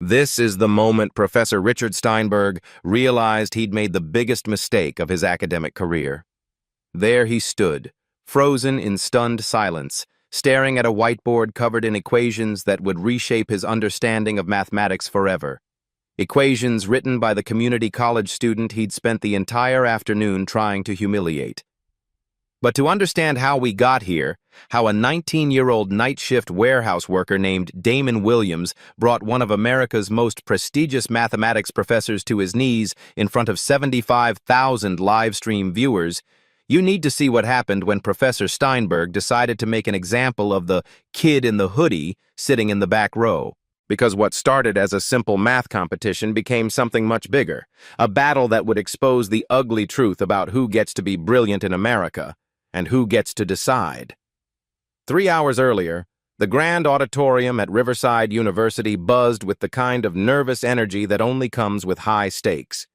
This is the moment Professor Richard Steinberg realized he'd made the biggest mistake of his academic career. There he stood, frozen in stunned silence, staring at a whiteboard covered in equations that would reshape his understanding of mathematics forever. Equations written by the community college student he'd spent the entire afternoon trying to humiliate. But to understand how we got here, how a 19-year-old night shift warehouse worker named Damon Williams brought one of America's most prestigious mathematics professors to his knees in front of 75,000 live stream viewers, you need to see what happened when Professor Steinberg decided to make an example of the kid in the hoodie sitting in the back row. Because what started as a simple math competition became something much bigger, a battle that would expose the ugly truth about who gets to be brilliant in America and who gets to decide. 3 hours earlier, the grand auditorium at Riverside University buzzed with the kind of nervous energy that only comes with high stakes.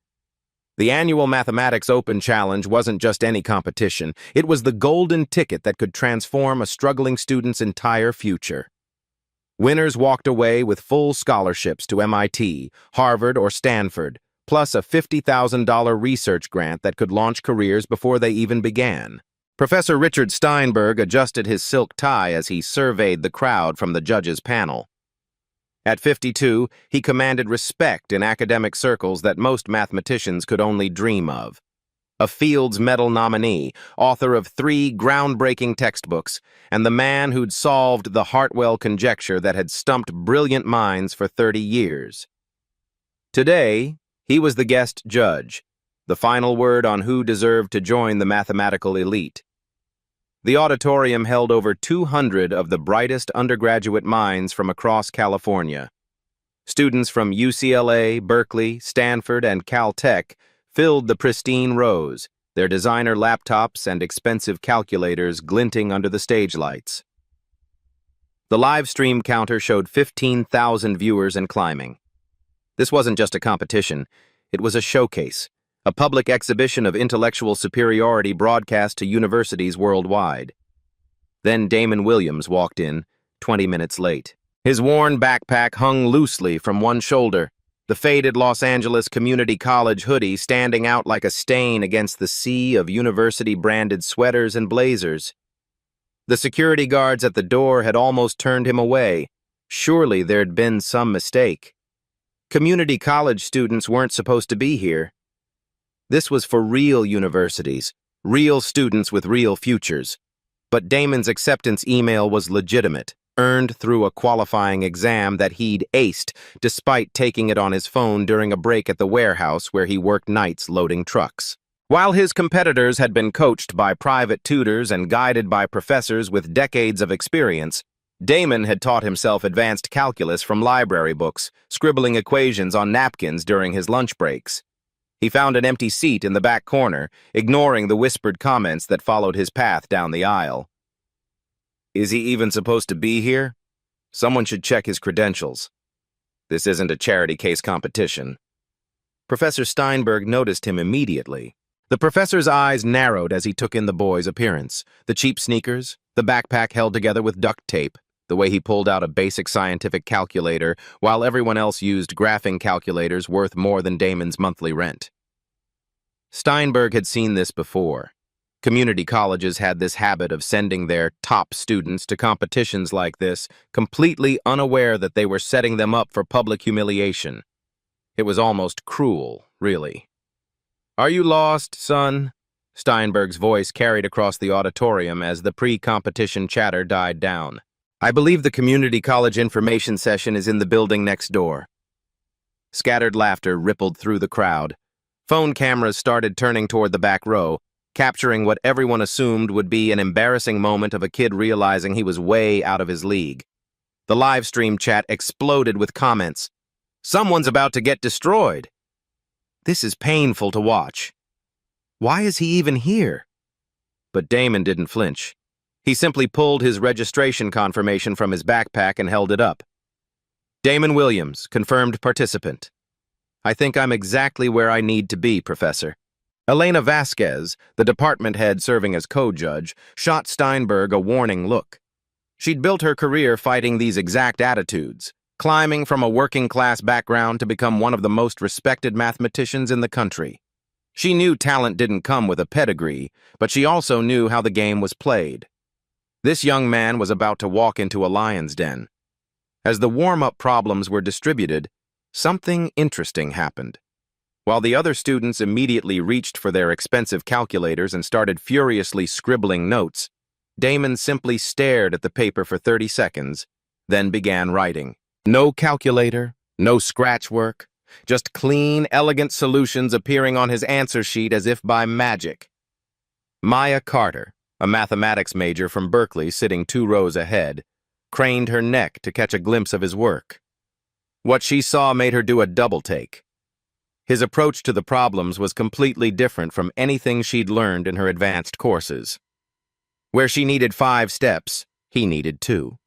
The annual Mathematics Open Challenge wasn't just any competition. It was the golden ticket that could transform a struggling student's entire future. Winners walked away with full scholarships to MIT, Harvard, or Stanford, plus a $50,000 research grant that could launch careers before they even began. Professor Richard Steinberg adjusted his silk tie as he surveyed the crowd from the judges' panel. At 52, he commanded respect in academic circles that most mathematicians could only dream of. A Fields Medal nominee, author of 3 groundbreaking textbooks, and the man who'd solved the Hartwell conjecture that had stumped brilliant minds for 30 years. Today, he was the guest judge, the final word on who deserved to join the mathematical elite. The auditorium held over 200 of the brightest undergraduate minds from across California. Students from UCLA, Berkeley, Stanford, and Caltech filled the pristine rows, their designer laptops and expensive calculators glinting under the stage lights. The live stream counter showed 15,000 viewers and climbing. This wasn't just a competition, it was a showcase, a public exhibition of intellectual superiority broadcast to universities worldwide. Then Damon Williams walked in, 20 minutes late. His worn backpack hung loosely from one shoulder, the faded Los Angeles Community College hoodie standing out like a stain against the sea of university-branded sweaters and blazers. The security guards at the door had almost turned him away. Surely there'd been some mistake. Community college students weren't supposed to be here. This was for real universities, real students with real futures. But Damon's acceptance email was legitimate, earned through a qualifying exam that he'd aced despite taking it on his phone during a break at the warehouse where he worked nights loading trucks. While his competitors had been coached by private tutors and guided by professors with decades of experience, Damon had taught himself advanced calculus from library books, scribbling equations on napkins during his lunch breaks. He found an empty seat in the back corner, ignoring the whispered comments that followed his path down the aisle. Is he even supposed to be here? Someone should check his credentials. This isn't a charity case competition. Professor Steinberg noticed him immediately. The professor's eyes narrowed as he took in the boy's appearance. The cheap sneakers, the backpack held together with duct tape, the way he pulled out a basic scientific calculator while everyone else used graphing calculators worth more than Damon's monthly rent. Steinberg had seen this before. Community colleges had this habit of sending their top students to competitions like this, completely unaware that they were setting them up for public humiliation. It was almost cruel, really. "Are you lost, son?" Steinberg's voice carried across the auditorium as the pre-competition chatter died down. "I believe the community college information session is in the building next door." Scattered laughter rippled through the crowd. Phone cameras started turning toward the back row, capturing what everyone assumed would be an embarrassing moment of a kid realizing he was way out of his league. The live stream chat exploded with comments. "Someone's about to get destroyed." "This is painful to watch." "Why is he even here?" But Damon didn't flinch. He simply pulled his registration confirmation from his backpack and held it up. "Damon Williams, confirmed participant. I think I'm exactly where I need to be, Professor." Elena Vasquez, the department head serving as co-judge, shot Steinberg a warning look. She'd built her career fighting these exact attitudes, climbing from a working-class background to become one of the most respected mathematicians in the country. She knew talent didn't come with a pedigree, but she also knew how the game was played. This young man was about to walk into a lion's den. As the warm-up problems were distributed, something interesting happened. While the other students immediately reached for their expensive calculators and started furiously scribbling notes, Damon simply stared at the paper for 30 seconds, then began writing. No calculator, no scratch work, just clean, elegant solutions appearing on his answer sheet as if by magic. Maya Carter, a mathematics major from Berkeley sitting 2 rows ahead, craned her neck to catch a glimpse of his work. What she saw made her do a double-take. His approach to the problems was completely different from anything she'd learned in her advanced courses. Where she needed 5 steps, he needed 2.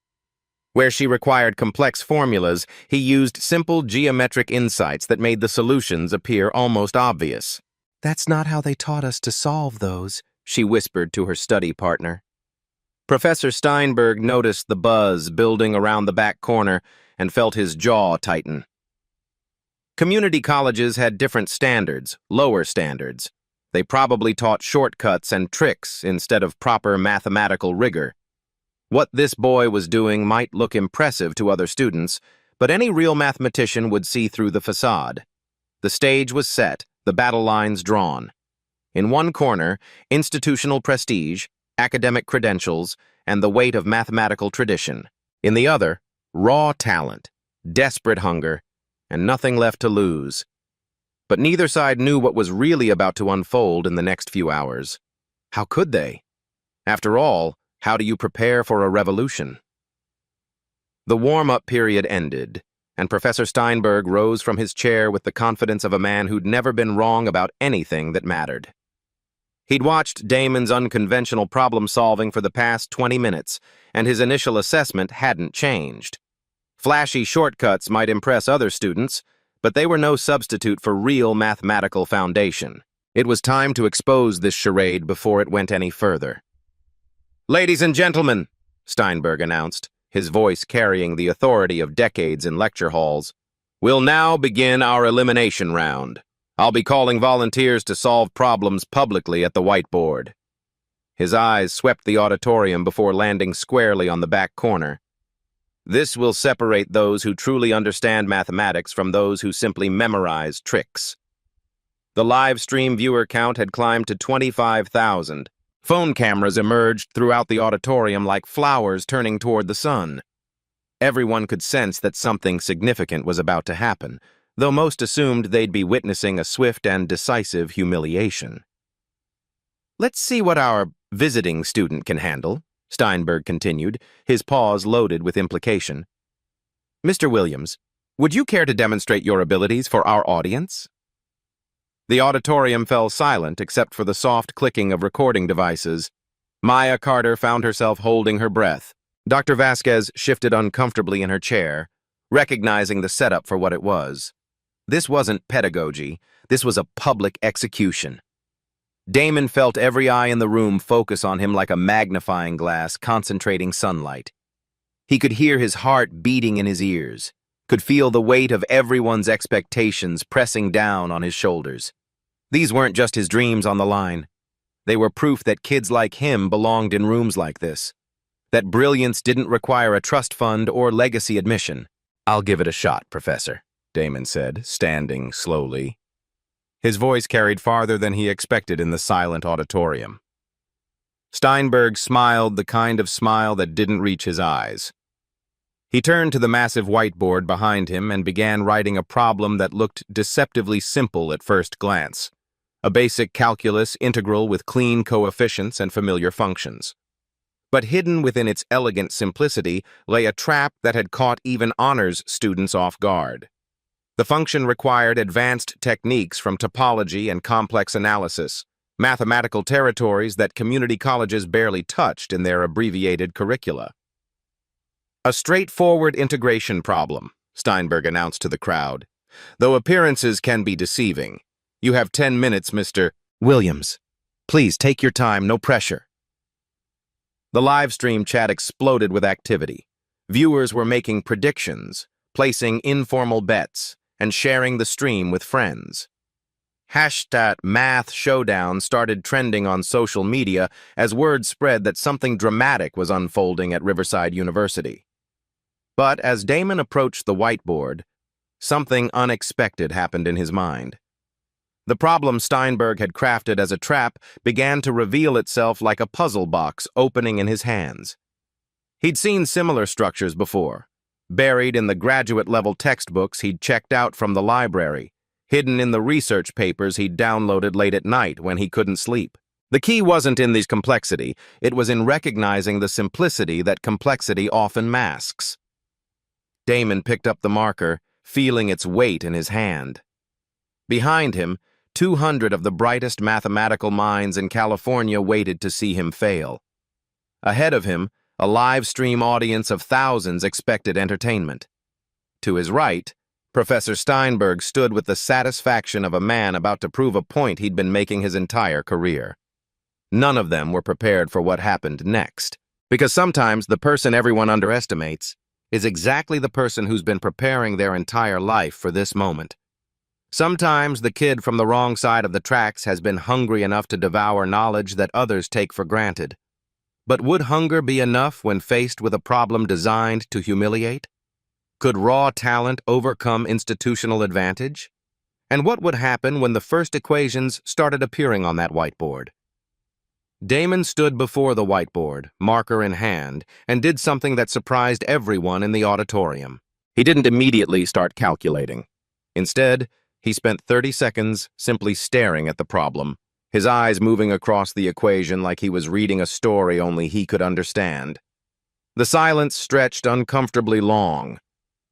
Where she required complex formulas, he used simple geometric insights that made the solutions appear almost obvious. "That's not how they taught us to solve those," she whispered to her study partner. Professor Steinberg noticed the buzz building around the back corner and felt his jaw tighten. Community colleges had different standards, lower standards. They probably taught shortcuts and tricks instead of proper mathematical rigor. What this boy was doing might look impressive to other students, but any real mathematician would see through the facade. The stage was set, the battle lines drawn. In one corner, institutional prestige, academic credentials, and the weight of mathematical tradition. In the other, raw talent, desperate hunger, and nothing left to lose. But neither side knew what was really about to unfold in the next few hours. How could they? After all, how do you prepare for a revolution? The warm-up period ended, and Professor Steinberg rose from his chair with the confidence of a man who'd never been wrong about anything that mattered. He'd watched Damon's unconventional problem-solving for the past 20 minutes, and his initial assessment hadn't changed. Flashy shortcuts might impress other students, but they were no substitute for real mathematical foundation. It was time to expose this charade before it went any further. "Ladies and gentlemen," Steinberg announced, his voice carrying the authority of decades in lecture halls, "we'll now begin our elimination round. I'll be calling volunteers to solve problems publicly at the whiteboard." His eyes swept the auditorium before landing squarely on the back corner. This will separate those who truly understand mathematics from those who simply memorize tricks. The live stream viewer count had climbed to 25,000. Phone cameras emerged throughout the auditorium like flowers turning toward the sun. Everyone could sense that something significant was about to happen, though most assumed they'd be witnessing a swift and decisive humiliation. "Let's see what our visiting student can handle," Steinberg continued, his pause loaded with implication. "Mr. Williams, would you care to demonstrate your abilities for our audience?" The auditorium fell silent except for the soft clicking of recording devices. Maya Carter found herself holding her breath. Dr. Vasquez shifted uncomfortably in her chair, recognizing the setup for what it was. This wasn't pedagogy, this was a public execution. Damon felt every eye in the room focus on him like a magnifying glass concentrating sunlight. He could hear his heart beating in his ears, could feel the weight of everyone's expectations pressing down on his shoulders. These weren't just his dreams on the line. They were proof that kids like him belonged in rooms like this, that brilliance didn't require a trust fund or legacy admission. "I'll give it a shot, Professor," Damon said, standing slowly. His voice carried farther than he expected in the silent auditorium. Steinberg smiled the kind of smile that didn't reach his eyes. He turned to the massive whiteboard behind him and began writing a problem that looked deceptively simple at first glance. A basic calculus integral with clean coefficients and familiar functions. But hidden within its elegant simplicity lay a trap that had caught even honors students off guard. The function required advanced techniques from topology and complex analysis, mathematical territories that community colleges barely touched in their abbreviated curricula. "A straightforward integration problem," Steinberg announced to the crowd. "Though appearances can be deceiving. You have 10 minutes, Mr. Williams. Please take your time, no pressure." The live stream chat exploded with activity. Viewers were making predictions, placing informal bets, and sharing the stream with friends. Hashtag Math Showdown started trending on social media as word spread that something dramatic was unfolding at Riverside University. But as Damon approached the whiteboard, something unexpected happened in his mind. The problem Steinberg had crafted as a trap began to reveal itself like a puzzle box opening in his hands. He'd seen similar structures before, buried in the graduate-level textbooks he'd checked out from the library, hidden in the research papers he'd downloaded late at night when he couldn't sleep. The key wasn't in this complexity, it was in recognizing the simplicity that complexity often masks. Damon picked up the marker, feeling its weight in his hand. Behind him, 200 of the brightest mathematical minds in California waited to see him fail. Ahead of him, a live-stream audience of thousands expected entertainment. To his right, Professor Steinberg stood with the satisfaction of a man about to prove a point he'd been making his entire career. None of them were prepared for what happened next, because sometimes the person everyone underestimates is exactly the person who's been preparing their entire life for this moment. Sometimes the kid from the wrong side of the tracks has been hungry enough to devour knowledge that others take for granted. But would hunger be enough when faced with a problem designed to humiliate? Could raw talent overcome institutional advantage? And what would happen when the first equations started appearing on that whiteboard? Damon stood before the whiteboard, marker in hand, and did something that surprised everyone in the auditorium. He didn't immediately start calculating. Instead, he spent 30 seconds simply staring at the problem, his eyes moving across the equation like he was reading a story only he could understand. The silence stretched uncomfortably long.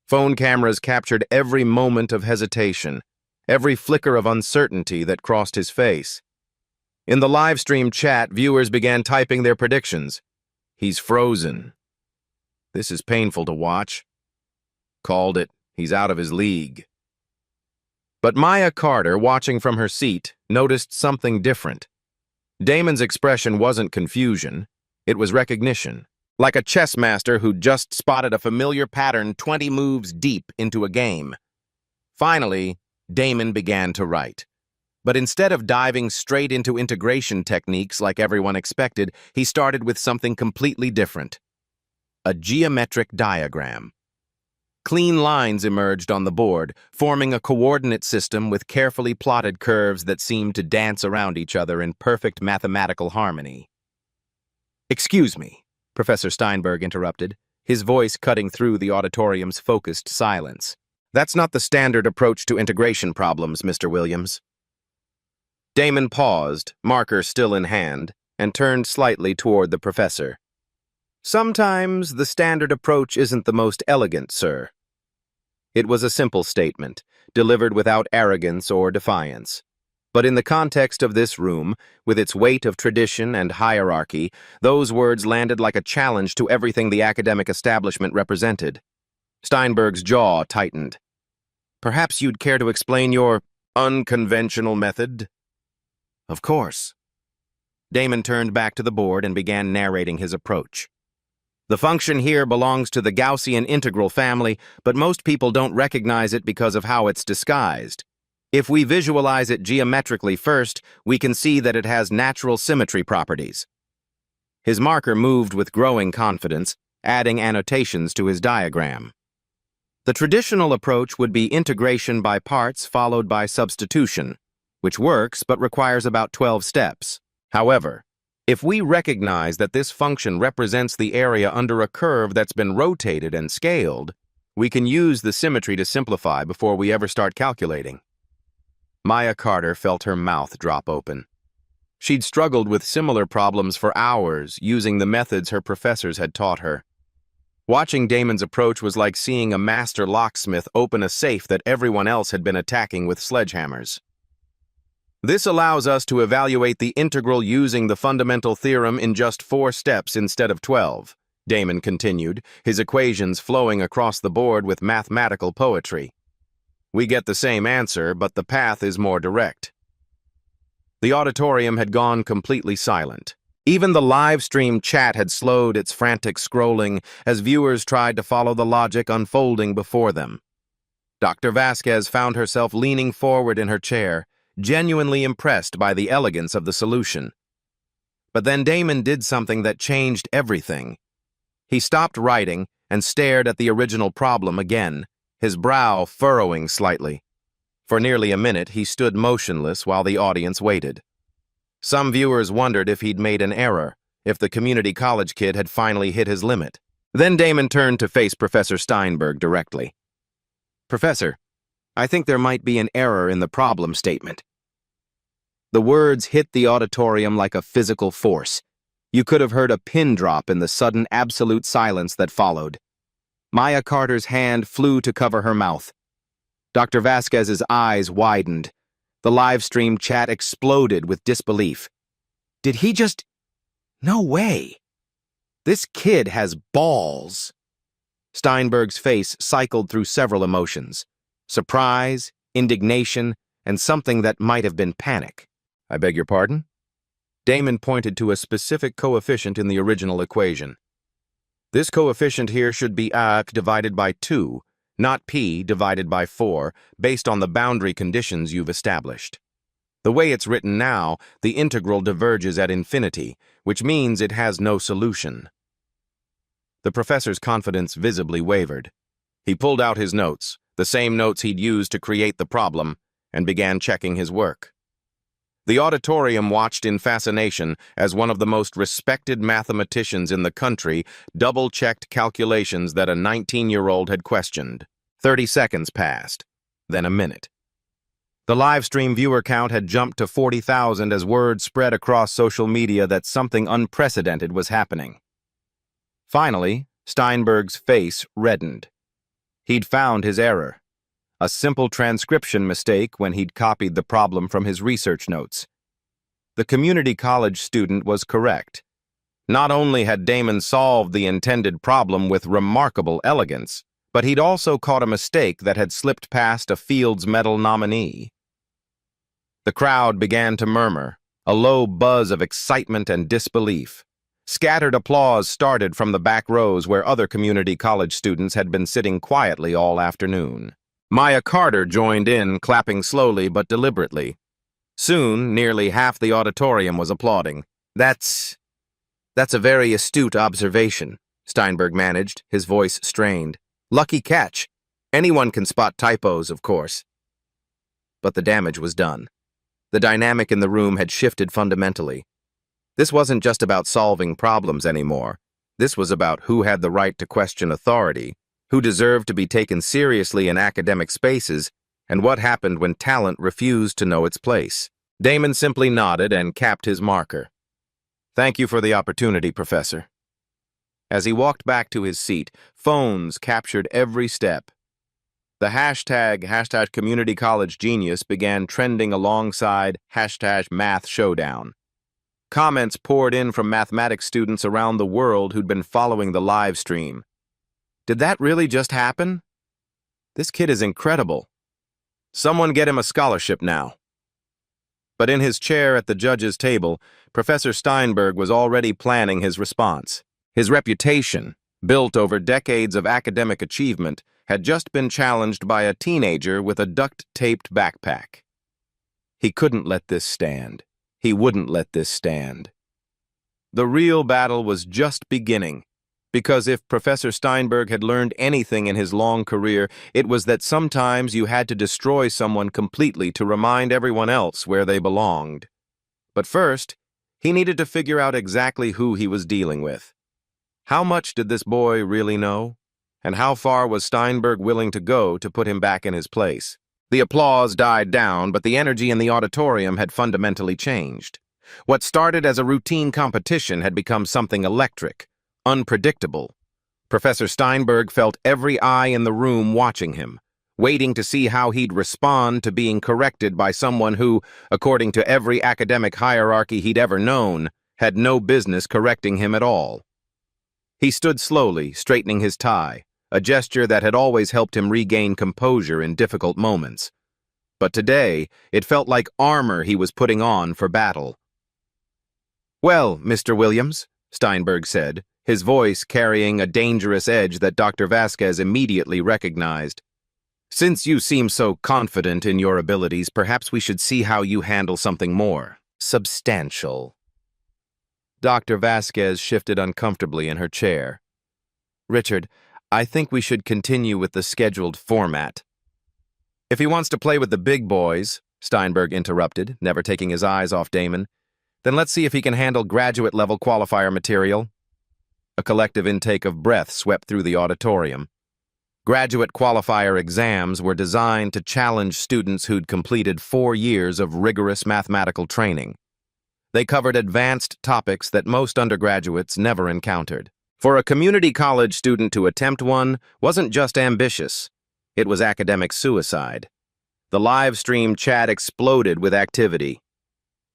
Phone cameras captured every moment of hesitation, every flicker of uncertainty that crossed his face. In the live stream chat, viewers began typing their predictions. He's frozen. This is painful to watch. Called it. He's out of his league. But Maya Carter, watching from her seat, noticed something different. Damon's expression wasn't confusion. It was recognition. Like a chess master who'd just spotted a familiar pattern 20 moves deep into a game. Finally, Damon began to write. But instead of diving straight into integration techniques like everyone expected, he started with something completely different. A geometric diagram. Clean lines emerged on the board, forming a coordinate system with carefully plotted curves that seemed to dance around each other in perfect mathematical harmony. "Excuse me," Professor Steinberg interrupted, his voice cutting through the auditorium's focused silence. "That's not the standard approach to integration problems, Mr. Williams." Damon paused, marker still in hand, and turned slightly toward the professor. "Sometimes the standard approach isn't the most elegant, sir." It was a simple statement, delivered without arrogance or defiance. But in the context of this room, with its weight of tradition and hierarchy, those words landed like a challenge to everything the academic establishment represented. Steinberg's jaw tightened. "Perhaps you'd care to explain your unconventional method?" "Of course." Damon turned back to the board and began narrating his approach. "The function here belongs to the Gaussian integral family, but most people don't recognize it because of how it's disguised. If we visualize it geometrically first, we can see that it has natural symmetry properties." His marker moved with growing confidence, adding annotations to his diagram. "The traditional approach would be integration by parts followed by substitution, which works but requires about 12 steps. However, if we recognize that this function represents the area under a curve that's been rotated and scaled, we can use the symmetry to simplify before we ever start calculating." Maya Carter felt her mouth drop open. She'd struggled with similar problems for hours, using the methods her professors had taught her. Watching Damon's approach was like seeing a master locksmith open a safe that everyone else had been attacking with sledgehammers. "This allows us to evaluate the integral using the fundamental theorem in just 4 steps instead of 12, Damon continued, his equations flowing across the board with mathematical poetry. "We get the same answer, but the path is more direct." The auditorium had gone completely silent. Even the live stream chat had slowed its frantic scrolling as viewers tried to follow the logic unfolding before them. Dr. Vasquez found herself leaning forward in her chair, genuinely impressed by the elegance of the solution. But then Damon did something that changed everything. He stopped writing and stared at the original problem again, his brow furrowing slightly. For nearly a minute, he stood motionless while the audience waited. Some viewers wondered if he'd made an error, if the community college kid had finally hit his limit. Then Damon turned to face Professor Steinberg directly. "Professor, I think there might be an error in the problem statement." The words hit the auditorium like a physical force. You could have heard a pin drop in the sudden absolute silence that followed. Maya Carter's hand flew to cover her mouth. Dr. Vasquez's eyes widened. The live stream chat exploded with disbelief. Did he just... No way. This kid has balls. Steinberg's face cycled through several emotions. Surprise, indignation, and something that might have been panic. "I beg your pardon?" Damon pointed to a specific coefficient in the original equation. "This coefficient here should be A divided by 2, not P divided by 4, based on the boundary conditions you've established. The way it's written now, the integral diverges at infinity, which means it has no solution." The professor's confidence visibly wavered. He pulled out his notes, the same notes he'd used to create the problem, and began checking his work. The auditorium watched in fascination as one of the most respected mathematicians in the country double-checked calculations that a 19-year-old had questioned. 30 seconds passed, then a minute. The live stream viewer count had jumped to 40,000 as word spread across social media that something unprecedented was happening. Finally, Steinberg's face reddened. He'd found his error. A simple transcription mistake when he'd copied the problem from his research notes. The community college student was correct. Not only had Damon solved the intended problem with remarkable elegance, but he'd also caught a mistake that had slipped past a Fields Medal nominee. The crowd began to murmur, a low buzz of excitement and disbelief. Scattered applause started from the back rows where other community college students had been sitting quietly all afternoon. Maya Carter joined in, clapping slowly but deliberately. Soon, nearly half the auditorium was applauding. That's a very astute observation," Steinberg managed, his voice strained. "Lucky catch. Anyone can spot typos, of course." But the damage was done. The dynamic in the room had shifted fundamentally. This wasn't just about solving problems anymore. This was about who had the right to question authority, who deserved to be taken seriously in academic spaces, and what happened when talent refused to know its place. Damon simply nodded and capped his marker. "Thank you for the opportunity, Professor." As he walked back to his seat, phones captured every step. The hashtag #CommunityCollegeGenius began trending alongside #MathShowdown. Comments poured in from mathematics students around the world who'd been following the live stream. Did that really just happen? This kid is incredible. Someone get him a scholarship now. But in his chair at the judge's table, Professor Steinberg was already planning his response. His reputation, built over decades of academic achievement, had just been challenged by a teenager with a duct-taped backpack. He couldn't let this stand. He wouldn't let this stand. The real battle was just beginning, because if Professor Steinberg had learned anything in his long career, it was that sometimes you had to destroy someone completely to remind everyone else where they belonged. But first, he needed to figure out exactly who he was dealing with. How much did this boy really know? And how far was Steinberg willing to go to put him back in his place? The applause died down, but the energy in the auditorium had fundamentally changed. What started as a routine competition had become something electric, unpredictable. Professor Steinberg felt every eye in the room watching him, waiting to see how he'd respond to being corrected by someone who, according to every academic hierarchy he'd ever known, had no business correcting him at all. He stood slowly, straightening his tie, a gesture that had always helped him regain composure in difficult moments. But today, it felt like armor he was putting on for battle. Well, Mr. Williams, Steinberg said, his voice carrying a dangerous edge that Dr. Vasquez immediately recognized. Since you seem so confident in your abilities, perhaps we should see how you handle something more substantial. Dr. Vasquez shifted uncomfortably in her chair. Richard, I think we should continue with the scheduled format. If he wants to play with the big boys, Steinberg interrupted, never taking his eyes off Damon, then let's see if he can handle graduate-level qualifier material. A collective intake of breath swept through the auditorium. Graduate qualifier exams were designed to challenge students who'd completed 4 years of rigorous mathematical training. They covered advanced topics that most undergraduates never encountered. For a community college student to attempt one wasn't just ambitious, it was academic suicide. The live stream chat exploded with activity.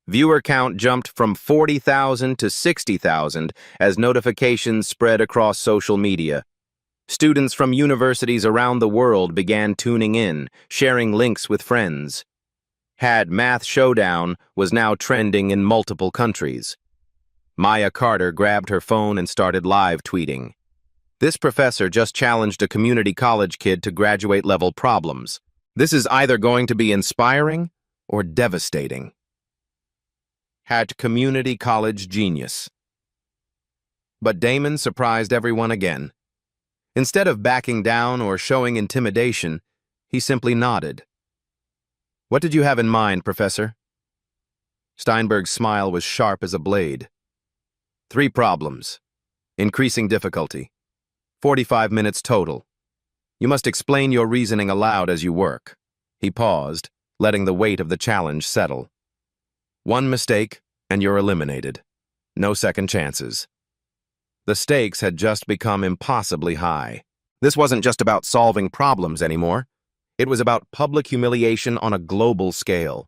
Viewer count jumped from 40,000 to 60,000 as notifications spread across social media. Students from universities around the world began tuning in, sharing links with friends. Had Math Showdown was now trending in multiple countries. Maya Carter grabbed her phone and started live tweeting. This professor just challenged a community college kid to graduate-level problems. This is either going to be inspiring or devastating. Had community college genius. But Damon surprised everyone again. Instead of backing down or showing intimidation, he simply nodded. What did you have in mind, Professor? Steinberg's smile was sharp as a blade. 3 problems. Increasing difficulty. 45 minutes total. You must explain your reasoning aloud as you work. He paused, letting the weight of the challenge settle. 1 mistake, and you're eliminated. No second chances. The stakes had just become impossibly high. This wasn't just about solving problems anymore. It was about public humiliation on a global scale.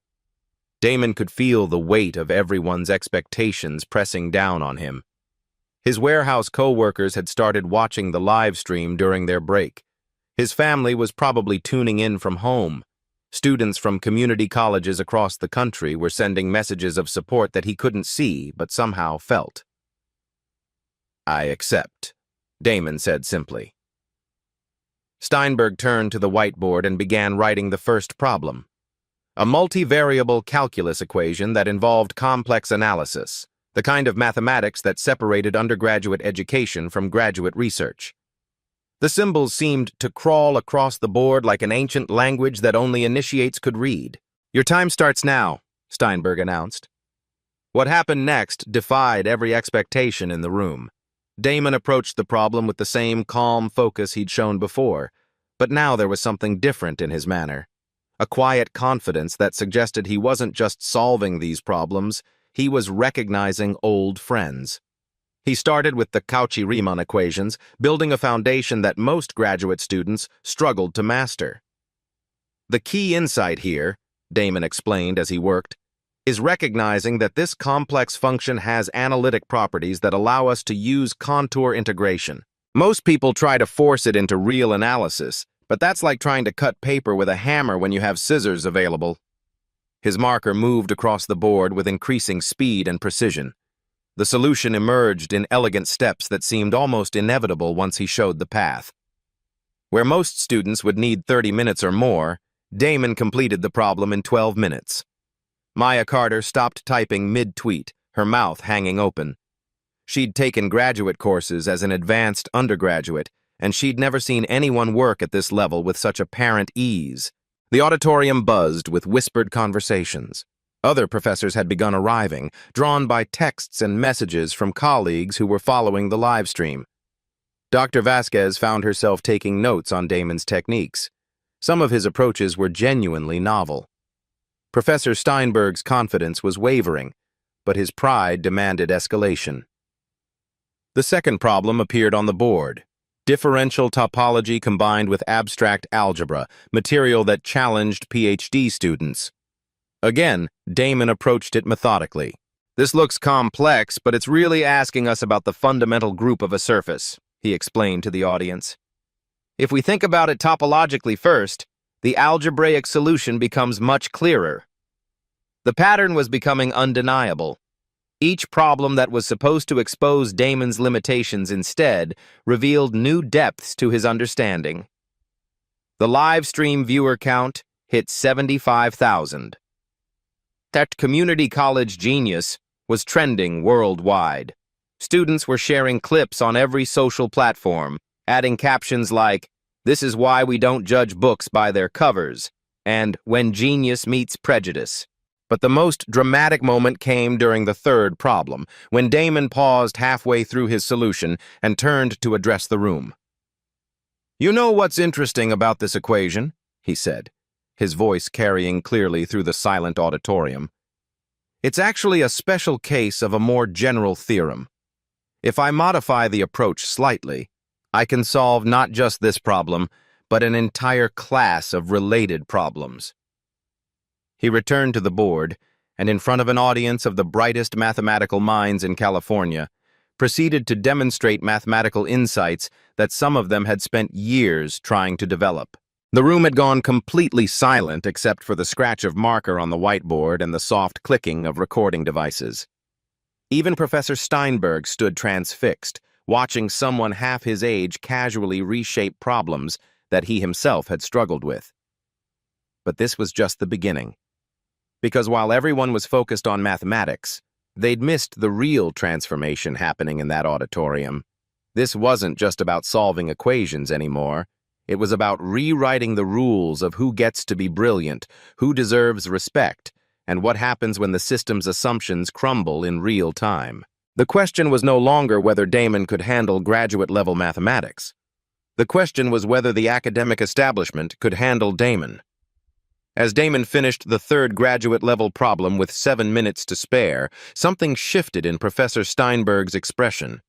Damon could feel the weight of everyone's expectations pressing down on him. His warehouse co-workers had started watching the live stream during their break. His family was probably tuning in from home. Students from community colleges across the country were sending messages of support that he couldn't see but somehow felt. I accept, Damon said simply. Steinberg turned to the whiteboard and began writing the first problem. A multivariable calculus equation that involved complex analysis, the kind of mathematics that separated undergraduate education from graduate research. The symbols seemed to crawl across the board like an ancient language that only initiates could read. Your time starts now, Steinberg announced. What happened next defied every expectation in the room. Damon approached the problem with the same calm focus he'd shown before, but now there was something different in his manner. A quiet confidence that suggested he wasn't just solving these problems, he was recognizing old friends. He started with the Cauchy-Riemann equations, building a foundation that most graduate students struggled to master. The key insight here, Damon explained as he worked, is recognizing that this complex function has analytic properties that allow us to use contour integration. Most people try to force it into real analysis, but that's like trying to cut paper with a hammer when you have scissors available. His marker moved across the board with increasing speed and precision. The solution emerged in elegant steps that seemed almost inevitable once he showed the path. Where most students would need 30 minutes or more, Damon completed the problem in 12 minutes. Maya Carter stopped typing mid-tweet, her mouth hanging open. She'd taken graduate courses as an advanced undergraduate, and she'd never seen anyone work at this level with such apparent ease. The auditorium buzzed with whispered conversations. Other professors had begun arriving, drawn by texts and messages from colleagues who were following the live stream. Dr. Vasquez found herself taking notes on Damon's techniques. Some of his approaches were genuinely novel. Professor Steinberg's confidence was wavering, but his pride demanded escalation. The second problem appeared on the board. Differential topology combined with abstract algebra, material that challenged PhD students. Again, Damon approached it methodically. This looks complex, but it's really asking us about the fundamental group of a surface, he explained to the audience. If we think about it topologically first, the algebraic solution becomes much clearer. The pattern was becoming undeniable. Each problem that was supposed to expose Damon's limitations instead revealed new depths to his understanding. The live stream viewer count hit 75,000. That community college genius was trending worldwide. Students were sharing clips on every social platform, adding captions like, "This is why we don't judge books by their covers," and "When genius meets prejudice." But the most dramatic moment came during the third problem, when Damon paused halfway through his solution and turned to address the room. "You know what's interesting about this equation?" he said, his voice carrying clearly through the silent auditorium. "It's actually a special case of a more general theorem. If I modify the approach slightly, I can solve not just this problem, but an entire class of related problems." He returned to the board, and in front of an audience of the brightest mathematical minds in California, proceeded to demonstrate mathematical insights that some of them had spent years trying to develop. The room had gone completely silent except for the scratch of marker on the whiteboard and the soft clicking of recording devices. Even Professor Steinberg stood transfixed, watching someone half his age casually reshape problems that he himself had struggled with. But this was just the beginning. Because while everyone was focused on mathematics, they'd missed the real transformation happening in that auditorium. This wasn't just about solving equations anymore. It was about rewriting the rules of who gets to be brilliant, who deserves respect, and what happens when the system's assumptions crumble in real time. The question was no longer whether Damon could handle graduate-level mathematics. The question was whether the academic establishment could handle Damon. As Damon finished the third graduate-level problem with 7 minutes to spare, something shifted in Professor Steinberg's expression.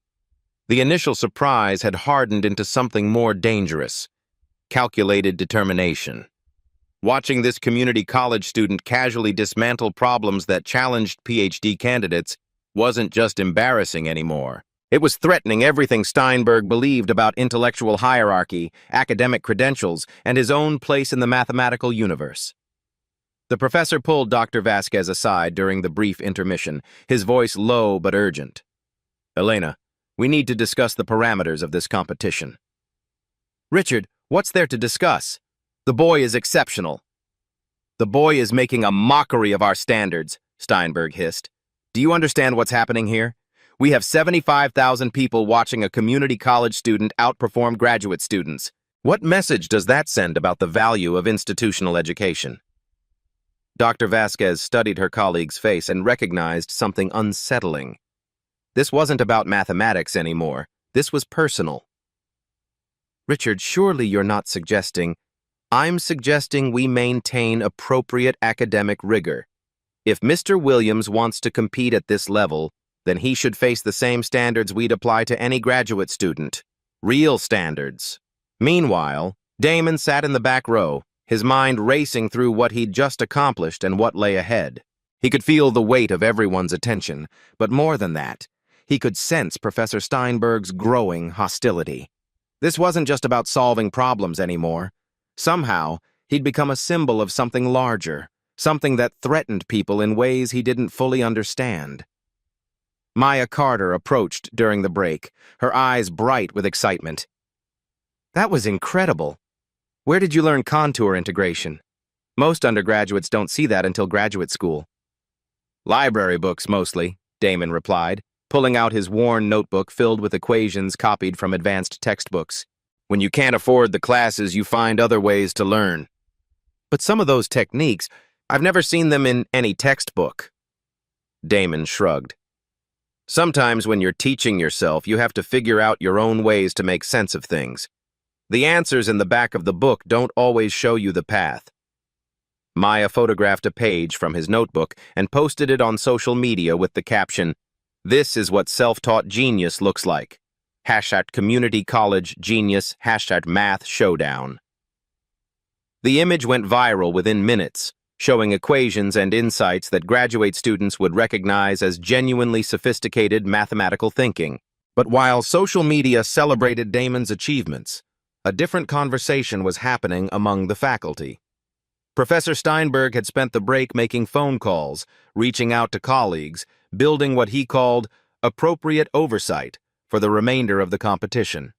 The initial surprise had hardened into something more dangerous: calculated determination. Watching this community college student casually dismantle problems that challenged PhD candidates wasn't just embarrassing anymore. It was threatening everything Steinberg believed about intellectual hierarchy, academic credentials, and his own place in the mathematical universe. The professor pulled Dr. Vasquez aside during the brief intermission, his voice low but urgent. "Elena, we need to discuss the parameters of this competition." "Richard, what's there to discuss? The boy is exceptional." "The boy is making a mockery of our standards," Steinberg hissed. "Do you understand what's happening here? We have 75,000 people watching a community college student outperform graduate students. What message does that send about the value of institutional education?" Dr. Vasquez studied her colleague's face and recognized something unsettling. This wasn't about mathematics anymore. This was personal. "Richard, surely you're not suggesting—" "I'm suggesting we maintain appropriate academic rigor. If Mr. Williams wants to compete at this level, then he should face the same standards we'd apply to any graduate student. Real standards." Meanwhile, Damon sat in the back row, his mind racing through what he'd just accomplished and what lay ahead. He could feel the weight of everyone's attention, but more than that, he could sense Professor Steinberg's growing hostility. This wasn't just about solving problems anymore. Somehow, he'd become a symbol of something larger, something that threatened people in ways he didn't fully understand. Maya Carter approached during the break, her eyes bright with excitement. "That was incredible. Where did you learn contour integration? Most undergraduates don't see that until graduate school." "Library books, mostly," Damon replied, pulling out his worn notebook filled with equations copied from advanced textbooks. "When you can't afford the classes, you find other ways to learn." "But some of those techniques, I've never seen them in any textbook." Damon shrugged. "Sometimes when you're teaching yourself, you have to figure out your own ways to make sense of things. The answers in the back of the book don't always show you the path." Maya photographed a page from his notebook and posted it on social media with the caption, "This is what self-taught genius looks like. #community college genius #math showdown." The image went viral within minutes, showing equations and insights that graduate students would recognize as genuinely sophisticated mathematical thinking. But while social media celebrated Damon's achievements, a different conversation was happening among the faculty. Professor Steinberg had spent the break making phone calls, reaching out to colleagues, building what he called appropriate oversight for the remainder of the competition.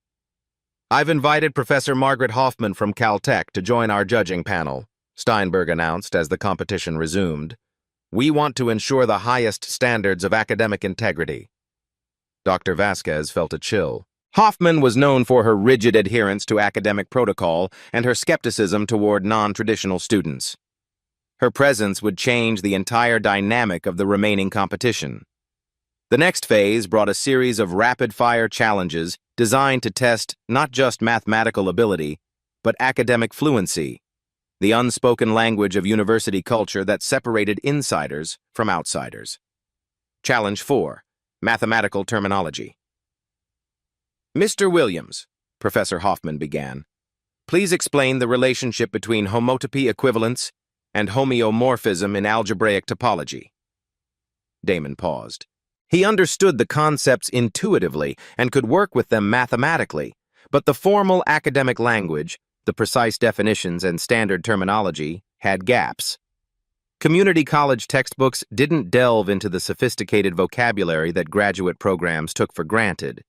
"I've invited Professor Margaret Hoffman from Caltech to join our judging panel," Steinberg announced as the competition resumed. "We want to ensure the highest standards of academic integrity." Dr. Vasquez felt a chill. Hoffman was known for her rigid adherence to academic protocol and her skepticism toward non-traditional students. Her presence would change the entire dynamic of the remaining competition. The next phase brought a series of rapid-fire challenges designed to test not just mathematical ability, but academic fluency, the unspoken language of university culture that separated insiders from outsiders. Challenge 4. Mathematical terminology. "Mr. Williams," Professor Hoffman began, "please explain the relationship between homotopy equivalence and homeomorphism in algebraic topology." Damon paused. He understood the concepts intuitively and could work with them mathematically, but the formal academic language, the precise definitions and standard terminology, had gaps. Community college textbooks didn't delve into the sophisticated vocabulary that graduate programs took for granted.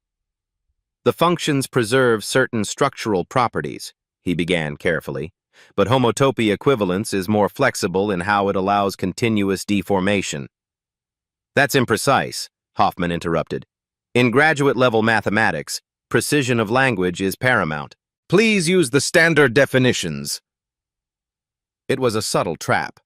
"The functions preserve certain structural properties," he began carefully, "but homotopy equivalence is more flexible in how it allows continuous deformation." "That's imprecise," Hoffman interrupted. "In graduate-level mathematics, precision of language is paramount. Please use the standard definitions." It was a subtle trap.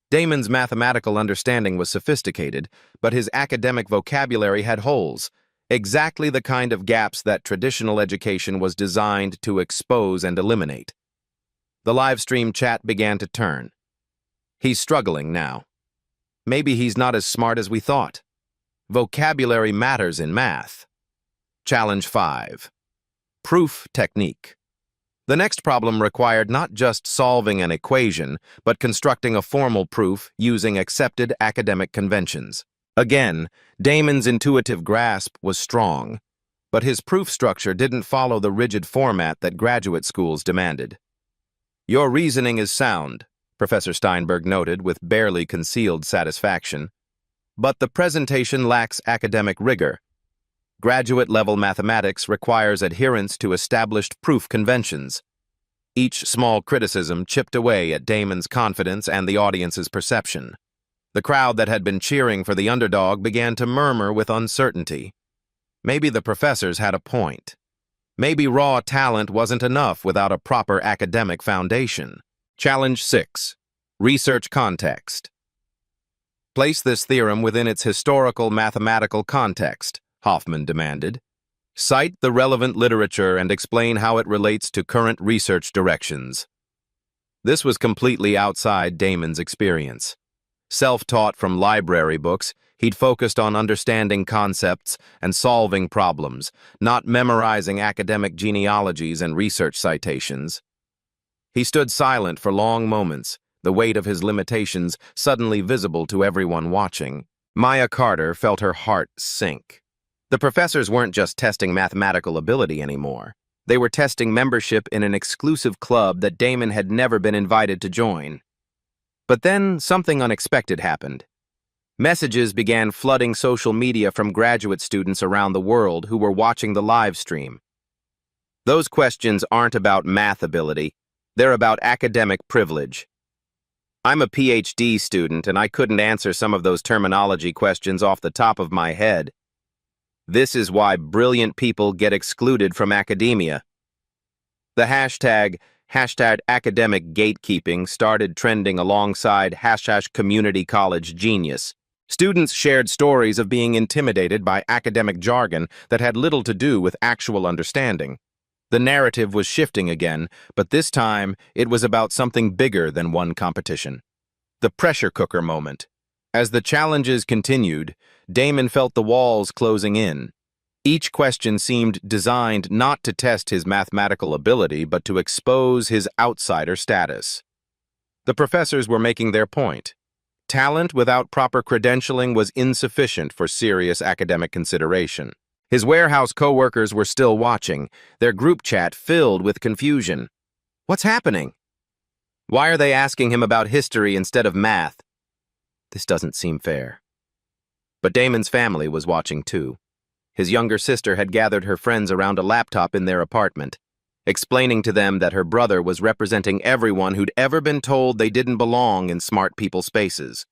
Damon's mathematical understanding was sophisticated, but his academic vocabulary had holes, exactly the kind of gaps that traditional education was designed to expose and eliminate. The live-stream chat began to turn. "He's struggling now. Maybe he's not as smart as we thought. Vocabulary matters in math." Challenge 5. Proof technique. The next problem required not just solving an equation, but constructing a formal proof using accepted academic conventions. Again, Damon's intuitive grasp was strong, but his proof structure didn't follow the rigid format that graduate schools demanded. "Your reasoning is sound," Professor Steinberg noted with barely concealed satisfaction, "but the presentation lacks academic rigor. Graduate-level mathematics requires adherence to established proof conventions." Each small criticism chipped away at Damon's confidence and the audience's perception. The crowd that had been cheering for the underdog began to murmur with uncertainty. Maybe the professors had a point. Maybe raw talent wasn't enough without a proper academic foundation. Challenge 6. Research context. "Place this theorem within its historical mathematical context," Hoffman demanded. "Cite the relevant literature and explain how it relates to current research directions." This was completely outside Damon's experience. Self-taught from library books, he'd focused on understanding concepts and solving problems, not memorizing academic genealogies and research citations. He stood silent for long moments, the weight of his limitations suddenly visible to everyone watching. Maya Carter felt her heart sink. The professors weren't just testing mathematical ability anymore. They were testing membership in an exclusive club that Damon had never been invited to join. But then something unexpected happened. Messages began flooding social media from graduate students around the world who were watching the live stream. "Those questions aren't about math ability. They're about academic privilege. I'm a PhD student and I couldn't answer some of those terminology questions off the top of my head. This is why brilliant people get excluded from academia." The hashtag academic gatekeeping started trending alongside #community college genius. Students shared stories of being intimidated by academic jargon that had little to do with actual understanding. The narrative was shifting again, but this time it was about something bigger than one competition. The pressure cooker moment. As the challenges continued, Damon felt the walls closing in. Each question seemed designed not to test his mathematical ability, but to expose his outsider status. The professors were making their point. Talent without proper credentialing was insufficient for serious academic consideration. His warehouse co-workers were still watching, their group chat filled with confusion. "What's happening?" Why are they asking him about history instead of math? This doesn't seem fair. But Damon's family was watching too. His younger sister had gathered her friends around a laptop in their apartment, explaining to them that her brother was representing everyone who'd ever been told they didn't belong in smart people spaces.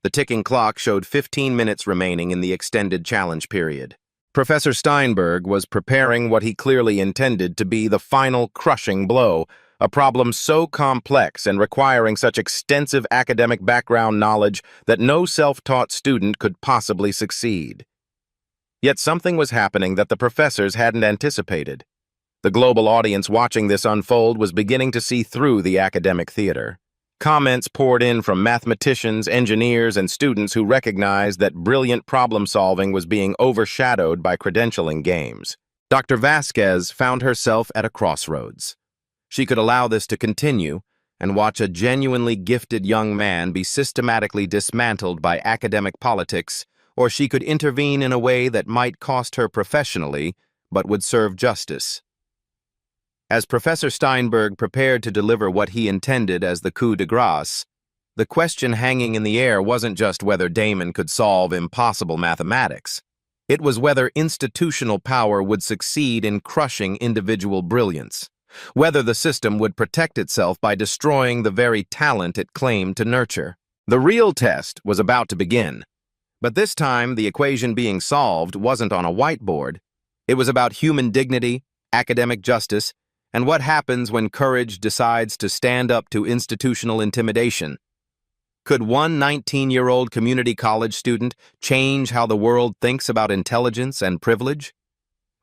The ticking clock showed 15 minutes remaining in the extended challenge period. Professor Steinberg was preparing what he clearly intended to be the final crushing blow, a problem so complex and requiring such extensive academic background knowledge that no self-taught student could possibly succeed. Yet something was happening that the professors hadn't anticipated. The global audience watching this unfold was beginning to see through the academic theater. Comments poured in from mathematicians, engineers, and students who recognized that brilliant problem-solving was being overshadowed by credentialing games. Dr. Vasquez found herself at a crossroads. She could allow this to continue and watch a genuinely gifted young man be systematically dismantled by academic politics, or she could intervene in a way that might cost her professionally, but would serve justice. As Professor Steinberg prepared to deliver what he intended as the coup de grace, the question hanging in the air wasn't just whether Damon could solve impossible mathematics. It was whether institutional power would succeed in crushing individual brilliance, whether the system would protect itself by destroying the very talent it claimed to nurture. The real test was about to begin, but this time the equation being solved wasn't on a whiteboard. It was about human dignity, academic justice, and what happens when courage decides to stand up to institutional intimidation. Could one 19-year-old community college student change how the world thinks about intelligence and privilege?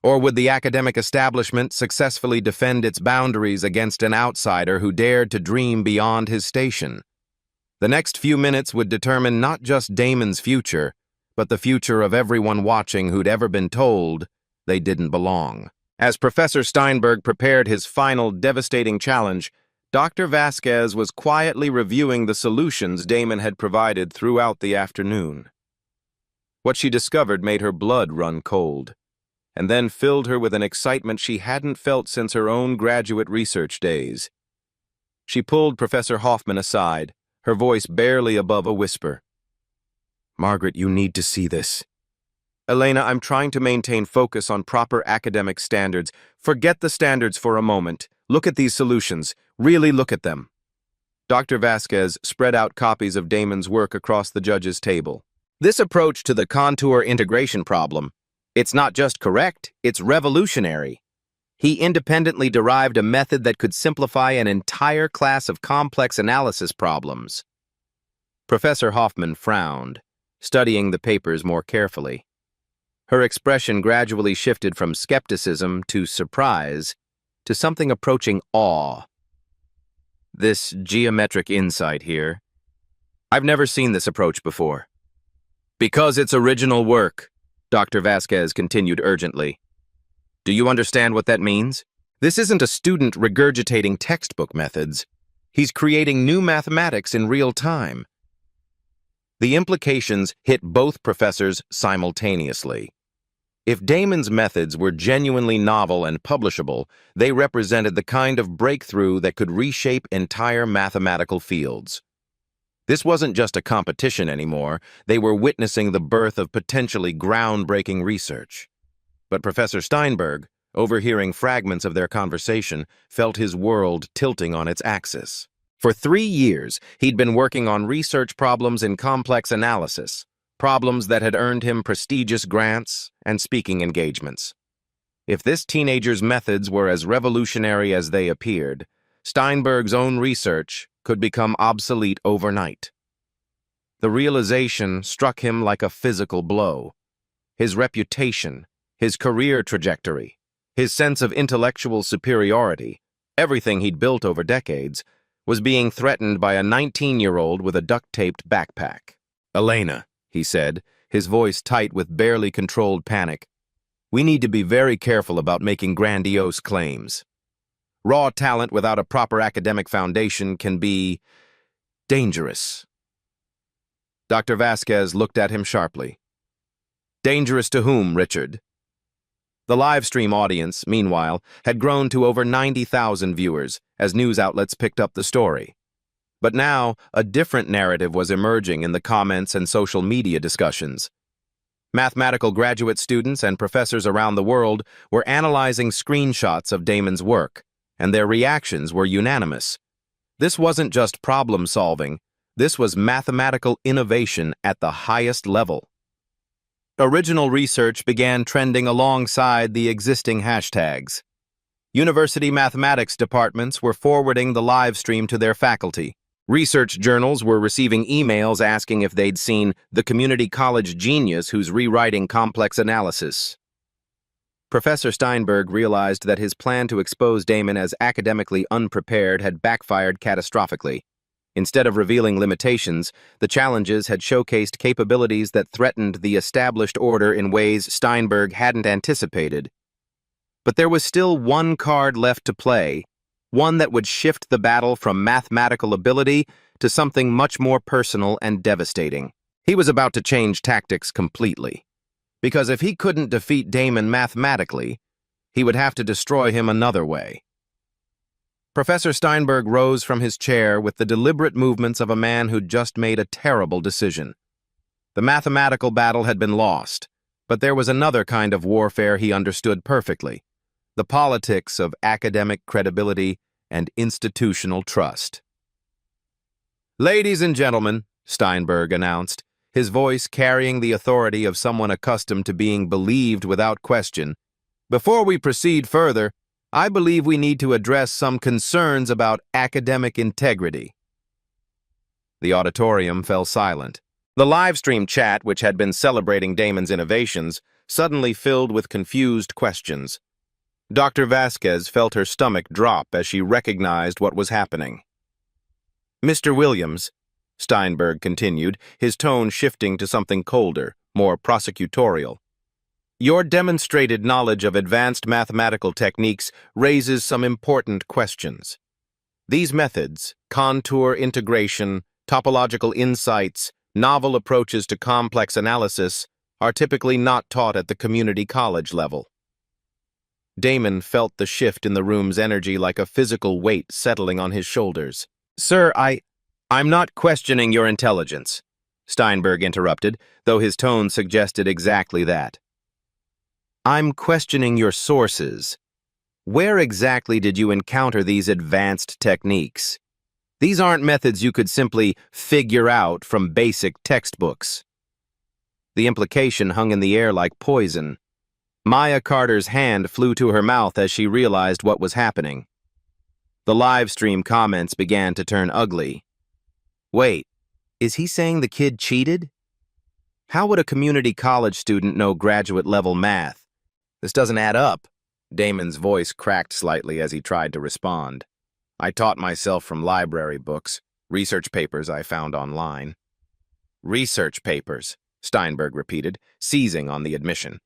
Or would the academic establishment successfully defend its boundaries against an outsider who dared to dream beyond his station? The next few minutes would determine not just Damon's future, but the future of everyone watching who'd ever been told they didn't belong. As Professor Steinberg prepared his final devastating challenge, Dr. Vasquez was quietly reviewing the solutions Damon had provided throughout the afternoon. What she discovered made her blood run cold, and then filled her with an excitement she hadn't felt since her own graduate research days. She pulled Professor Hoffman aside, her voice barely above a whisper. "Margaret, you need to see this." "Elena, I'm trying to maintain focus on proper academic standards. Forget the standards for a moment. Look at these solutions. Really look at them." Dr. Vasquez spread out copies of Damon's work across the judge's table. This approach to the contour integration problem, it's not just correct, it's revolutionary. He independently derived a method that could simplify an entire class of complex analysis problems. Professor Hoffman frowned, studying the papers more carefully. Her expression gradually shifted from skepticism to surprise to something approaching awe. "This geometric insight here, I've never seen this approach before." "Because it's original work," Dr. Vasquez continued urgently. "Do you understand what that means? This isn't a student regurgitating textbook methods. He's creating new mathematics in real time." The implications hit both professors simultaneously. If Damon's methods were genuinely novel and publishable, they represented the kind of breakthrough that could reshape entire mathematical fields. This wasn't just a competition anymore, they were witnessing the birth of potentially groundbreaking research. But Professor Steinberg, overhearing fragments of their conversation, felt his world tilting on its axis. For 3 years, he'd been working on research problems in complex analysis, problems that had earned him prestigious grants and speaking engagements. If this teenager's methods were as revolutionary as they appeared, Steinberg's own research could become obsolete overnight. The realization struck him like a physical blow. His reputation, his career trajectory, his sense of intellectual superiority, everything he'd built over decades, was being threatened by a 19-year-old with a duct-taped backpack. "Elena," he said, his voice tight with barely controlled panic, "we need to be very careful about making grandiose claims. Raw talent without a proper academic foundation can be dangerous." Dr. Vasquez looked at him sharply. "Dangerous to whom, Richard?" The live stream audience, meanwhile, had grown to over 90,000 viewers as news outlets picked up the story. But now, a different narrative was emerging in the comments and social media discussions. Mathematical graduate students and professors around the world were analyzing screenshots of Damon's work, and their reactions were unanimous. This wasn't just problem solving, this was mathematical innovation at the highest level. Original research began trending alongside the existing hashtags. University mathematics departments were forwarding the live stream to their faculty. Research journals were receiving emails asking if they'd seen the community college genius who's rewriting complex analysis. Professor Steinberg realized that his plan to expose Damon as academically unprepared had backfired catastrophically. Instead of revealing limitations, the challenges had showcased capabilities that threatened the established order in ways Steinberg hadn't anticipated. But there was still one card left to play, one that would shift the battle from mathematical ability to something much more personal and devastating. He was about to change tactics completely. Because if he couldn't defeat Damon mathematically, he would have to destroy him another way. Professor Steinberg rose from his chair with the deliberate movements of a man who'd just made a terrible decision. The mathematical battle had been lost, but there was another kind of warfare he understood perfectly: the politics of academic credibility and institutional trust. "Ladies and gentlemen," Steinberg announced, his voice carrying the authority of someone accustomed to being believed without question, "before we proceed further, I believe we need to address some concerns about academic integrity." The auditorium fell silent. The live stream chat, which had been celebrating Damon's innovations, suddenly filled with confused questions. Dr. Vasquez felt her stomach drop as she recognized what was happening. "Mr. Williams," Steinberg continued, his tone shifting to something colder, more prosecutorial, "your demonstrated knowledge of advanced mathematical techniques raises some important questions. These methods, contour integration, topological insights, novel approaches to complex analysis, are typically not taught at the community college level." Damon felt the shift in the room's energy like a physical weight settling on his shoulders. "Sir, I'm not questioning your intelligence," Steinberg interrupted, though his tone suggested exactly that. "I'm questioning your sources. Where exactly did you encounter these advanced techniques? These aren't methods you could simply figure out from basic textbooks." The implication hung in the air like poison. Maya Carter's hand flew to her mouth as she realized what was happening. The live stream comments began to turn ugly. Wait, is he saying the kid cheated? How would a community college student know graduate-level math? This doesn't add up. Damon's voice cracked slightly as he tried to respond. "I taught myself from library books, research papers I found online." "Research papers," Steinberg repeated, seizing on the admission.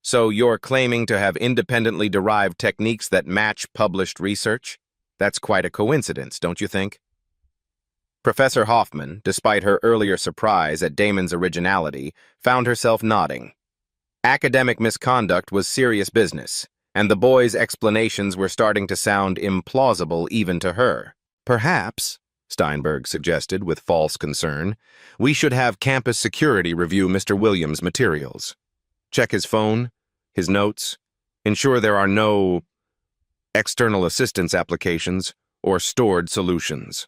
"So you're claiming to have independently derived techniques that match published research? That's quite a coincidence, don't you think?" Professor Hoffman, despite her earlier surprise at Damon's originality, found herself nodding. Academic misconduct was serious business, and the boy's explanations were starting to sound implausible even to her. "Perhaps," Steinberg suggested with false concern, "we should have campus security review Mr. Williams' materials. Check his phone, his notes, ensure there are no external assistance applications or stored solutions."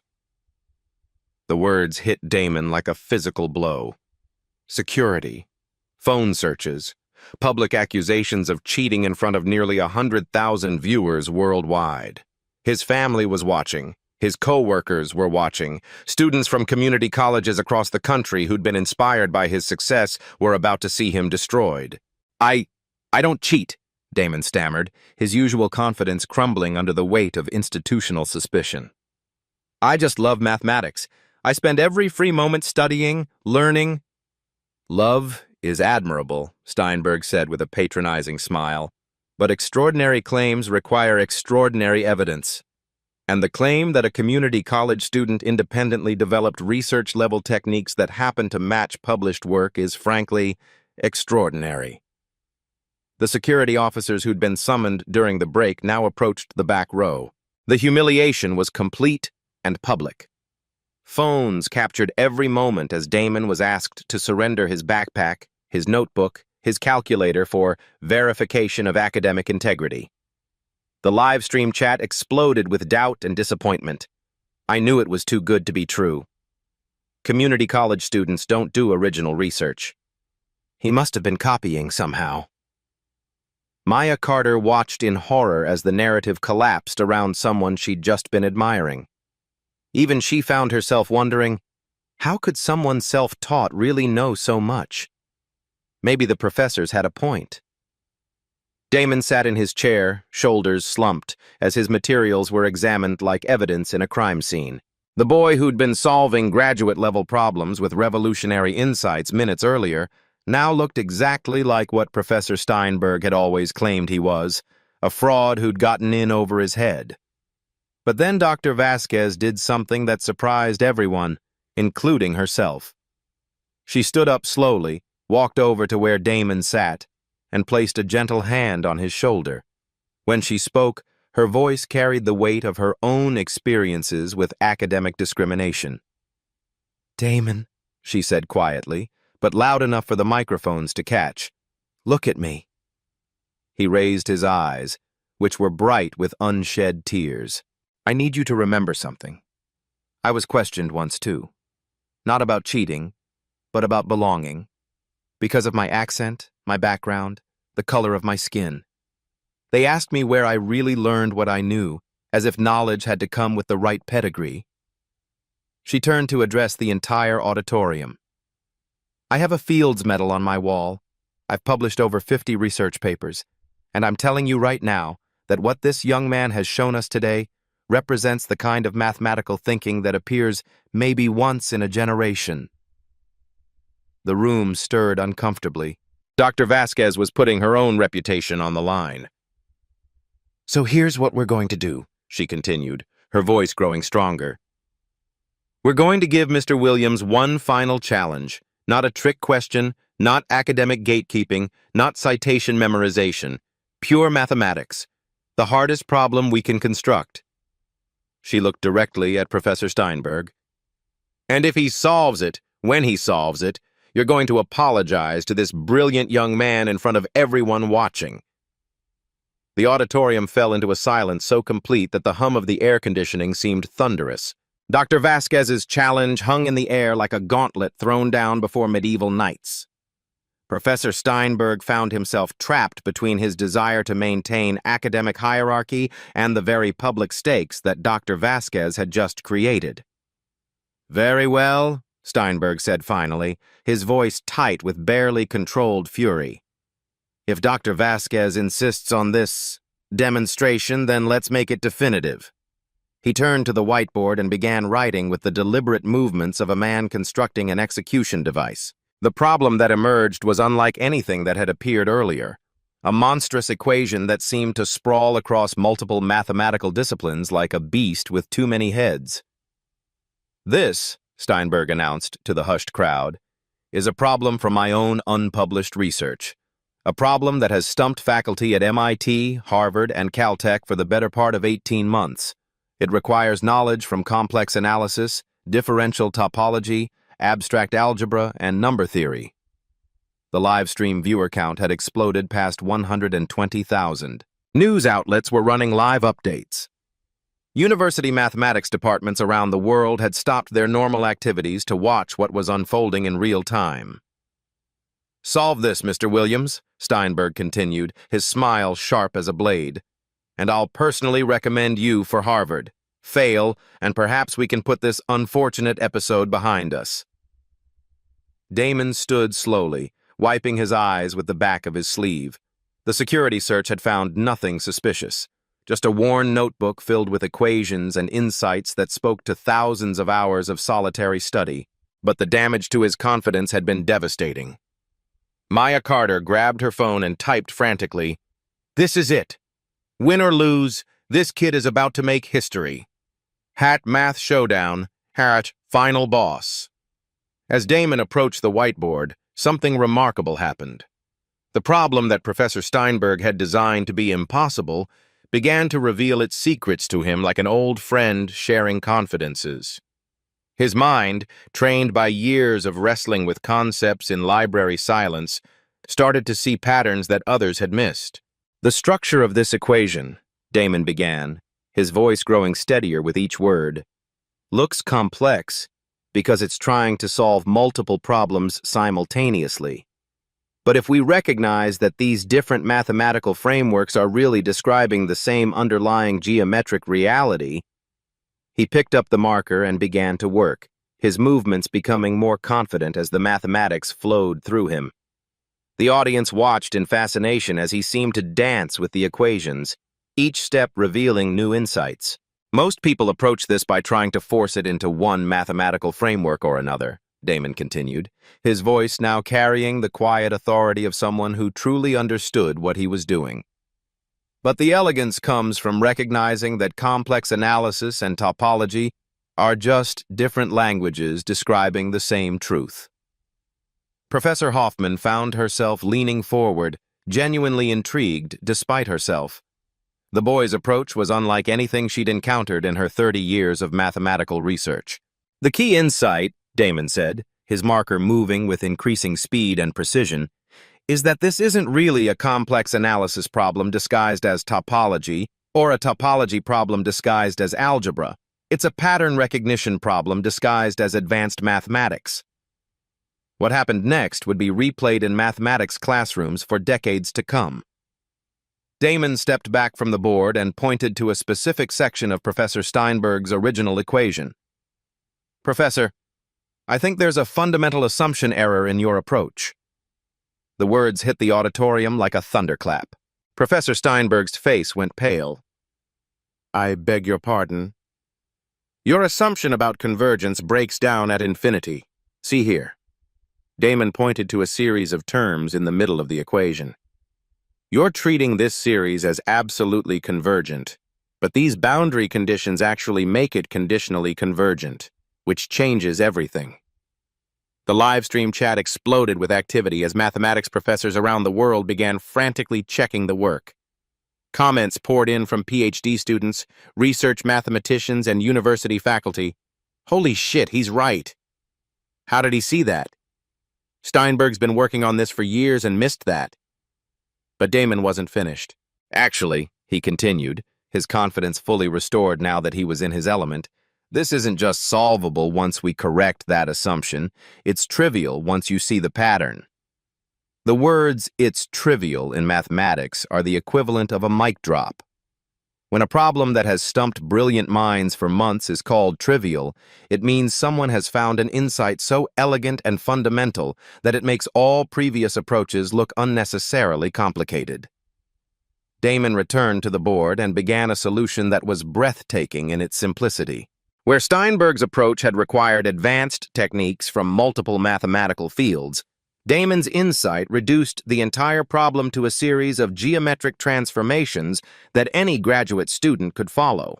The words hit Damon like a physical blow. Security, phone searches, public accusations of cheating in front of nearly 100,000 viewers worldwide. His family was watching. His co-workers were watching. Students from community colleges across the country who'd been inspired by his success were about to see him destroyed. I don't cheat," Damon stammered, his usual confidence crumbling under the weight of institutional suspicion. "I just love mathematics. I spend every free moment studying, learning." "Love is admirable," Steinberg said with a patronizing smile, "but extraordinary claims require extraordinary evidence. And the claim that a community college student independently developed research-level techniques that happen to match published work is, frankly, extraordinary." The security officers who'd been summoned during the break now approached the back row. The humiliation was complete and public. Phones captured every moment as Damon was asked to surrender his backpack, his notebook, his calculator for verification of academic integrity. The live stream chat exploded with doubt and disappointment. I knew it was too good to be true. Community college students don't do original research. He must have been copying somehow. Maya Carter watched in horror as the narrative collapsed around someone she'd just been admiring. Even she found herself wondering, how could someone self-taught really know so much? Maybe the professors had a point. Damon sat in his chair, shoulders slumped, as his materials were examined like evidence in a crime scene. The boy who'd been solving graduate-level problems with revolutionary insights minutes earlier now looked exactly like what Professor Steinberg had always claimed he was, a fraud who'd gotten in over his head. But then Dr. Vasquez did something that surprised everyone, including herself. She stood up slowly, walked over to where Damon sat, and placed a gentle hand on his shoulder. When she spoke, her voice carried the weight of her own experiences with academic discrimination. "Damon," she said quietly, but loud enough for the microphones to catch. "Look at me." He raised his eyes, which were bright with unshed tears. "I need you to remember something. I was questioned once too. Not about cheating, but about belonging. Because of my accent, my background, the color of my skin. They asked me where I really learned what I knew, as if knowledge had to come with the right pedigree." She turned to address the entire auditorium. "I have a Fields Medal on my wall. I've published over 50 research papers, and I'm telling you right now that what this young man has shown us today represents the kind of mathematical thinking that appears maybe once in a generation." The room stirred uncomfortably. Dr. Vasquez was putting her own reputation on the line. "So here's what we're going to do," she continued, her voice growing stronger. "We're going to give Mr. Williams one final challenge. Not a trick question, not academic gatekeeping, not citation memorization. Pure mathematics. The hardest problem we can construct." She looked directly at Professor Steinberg. "And if he solves it, when he solves it, you're going to apologize to this brilliant young man in front of everyone watching." The auditorium fell into a silence so complete that the hum of the air conditioning seemed thunderous. Dr. Vasquez's challenge hung in the air like a gauntlet thrown down before medieval knights. Professor Steinberg found himself trapped between his desire to maintain academic hierarchy and the very public stakes that Dr. Vasquez had just created. "Very well," Steinberg said finally, his voice tight with barely controlled fury. "If Dr. Vasquez insists on this demonstration, then let's make it definitive." He turned to the whiteboard and began writing with the deliberate movements of a man constructing an execution device. The problem that emerged was unlike anything that had appeared earlier, a monstrous equation that seemed to sprawl across multiple mathematical disciplines like a beast with too many heads. "This," Steinberg announced to the hushed crowd, "is a problem from my own unpublished research. A problem that has stumped faculty at MIT, Harvard, and Caltech for the better part of 18 months. It requires knowledge from complex analysis, differential topology, abstract algebra, and number theory." The live stream viewer count had exploded past 120,000. News outlets were running live updates. University mathematics departments around the world had stopped their normal activities to watch what was unfolding in real time. "Solve this, Mr. Williams," Steinberg continued, his smile sharp as a blade. "And I'll personally recommend you for Harvard. Fail, and perhaps we can put this unfortunate episode behind us." Damon stood slowly, wiping his eyes with the back of his sleeve. The security search had found nothing suspicious, just a worn notebook filled with equations and insights that spoke to thousands of hours of solitary study. But the damage to his confidence had been devastating. Maya Carter grabbed her phone and typed frantically, "This is it. Win or lose, this kid is about to make history. Hat Math Showdown, Hat Final Boss." As Damon approached the whiteboard, something remarkable happened. The problem that Professor Steinberg had designed to be impossible began to reveal its secrets to him like an old friend sharing confidences. His mind, trained by years of wrestling with concepts in library silence, started to see patterns that others had missed. The structure of this equation, Damon began, his voice growing steadier with each word, looks complex because it's trying to solve multiple problems simultaneously. But if we recognize that these different mathematical frameworks are really describing the same underlying geometric reality, he picked up the marker and began to work, his movements becoming more confident as the mathematics flowed through him. The audience watched in fascination as he seemed to dance with the equations, each step revealing new insights. Most people approach this by trying to force it into one mathematical framework or another, Damon continued, his voice now carrying the quiet authority of someone who truly understood what he was doing. But the elegance comes from recognizing that complex analysis and topology are just different languages describing the same truth. Professor Hoffman found herself leaning forward, genuinely intrigued despite herself. The boy's approach was unlike anything she'd encountered in her 30 years of mathematical research. The key insight, Damon said, his marker moving with increasing speed and precision, is that this isn't really a complex analysis problem disguised as topology or a topology problem disguised as algebra. It's a pattern recognition problem disguised as advanced mathematics. What happened next would be replayed in mathematics classrooms for decades to come. Damon stepped back from the board and pointed to a specific section of Professor Steinberg's original equation. "Professor, I think there's a fundamental assumption error in your approach." The words hit the auditorium like a thunderclap. Professor Steinberg's face went pale. "I beg your pardon." "Your assumption about convergence breaks down at infinity. See here." Damon pointed to a series of terms in the middle of the equation. "You're treating this series as absolutely convergent, but these boundary conditions actually make it conditionally convergent, which changes everything." The live stream chat exploded with activity as mathematics professors around the world began frantically checking the work. Comments poured in from PhD students, research mathematicians, and university faculty. "Holy shit, he's right. How did he see that? Steinberg's been working on this for years and missed that." But Damon wasn't finished. "Actually," he continued, his confidence fully restored now that he was in his element, "this isn't just solvable once we correct that assumption. It's trivial once you see the pattern." The words "it's trivial" in mathematics are the equivalent of a mic drop. When a problem that has stumped brilliant minds for months is called trivial, it means someone has found an insight so elegant and fundamental that it makes all previous approaches look unnecessarily complicated. Damon returned to the board and began a solution that was breathtaking in its simplicity. Where Steinberg's approach had required advanced techniques from multiple mathematical fields, Damon's insight reduced the entire problem to a series of geometric transformations that any graduate student could follow.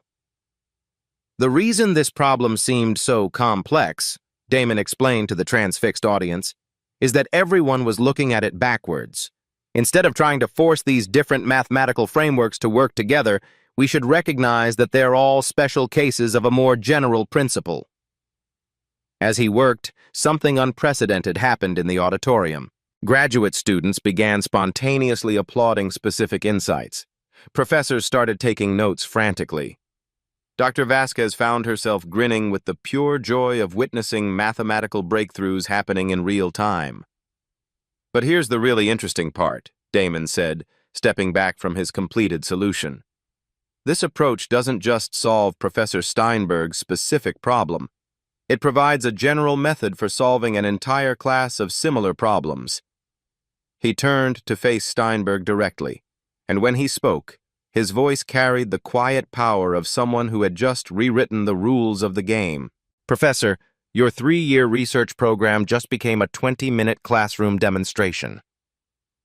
The reason this problem seemed so complex, Damon explained to the transfixed audience, is that everyone was looking at it backwards. Instead of trying to force these different mathematical frameworks to work together, we should recognize that they're all special cases of a more general principle. As he worked, something unprecedented happened in the auditorium. Graduate students began spontaneously applauding specific insights. Professors started taking notes frantically. Dr. Vasquez found herself grinning with the pure joy of witnessing mathematical breakthroughs happening in real time. "But here's the really interesting part," Damon said, stepping back from his completed solution. "This approach doesn't just solve Professor Steinberg's specific problem. It provides a general method for solving an entire class of similar problems." He turned to face Steinberg directly, and when he spoke, his voice carried the quiet power of someone who had just rewritten the rules of the game. "Professor, your 3-year research program just became a 20-minute classroom demonstration."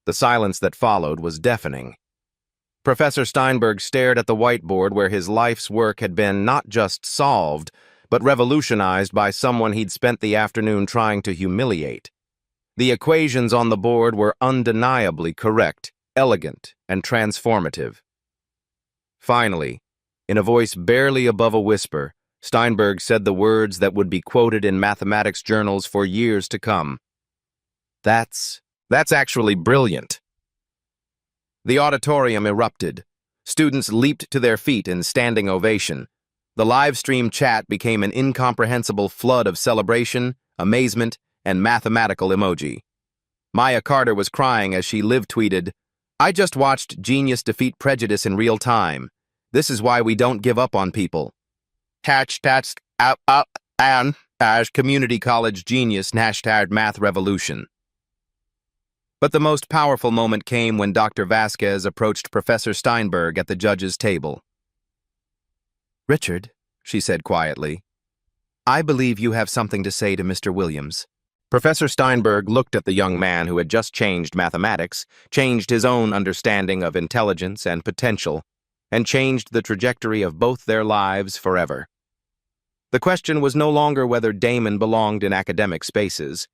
The silence that followed was deafening. Professor Steinberg stared at the whiteboard where his life's work had been not just solved, but revolutionized by someone he'd spent the afternoon trying to humiliate. The equations on the board were undeniably correct, elegant, and transformative. Finally, in a voice barely above a whisper, Steinberg said the words that would be quoted in mathematics journals for years to come. That's actually brilliant. The auditorium erupted. Students leaped to their feet in standing ovation. The live stream chat became an incomprehensible flood of celebration, amazement, and mathematical emoji. Maya Carter was crying as she live-tweeted, "I just watched genius defeat prejudice in real time. This is why we don't give up on people. And community college genius #math revolution." But the most powerful moment came when Dr. Vasquez approached Professor Steinberg at the judge's table. "Richard," she said quietly, "I believe you have something to say to Mr. Williams." Professor Steinberg looked at the young man who had just changed mathematics, changed his own understanding of intelligence and potential, and changed the trajectory of both their lives forever. The question was no longer whether Damon belonged in academic spaces.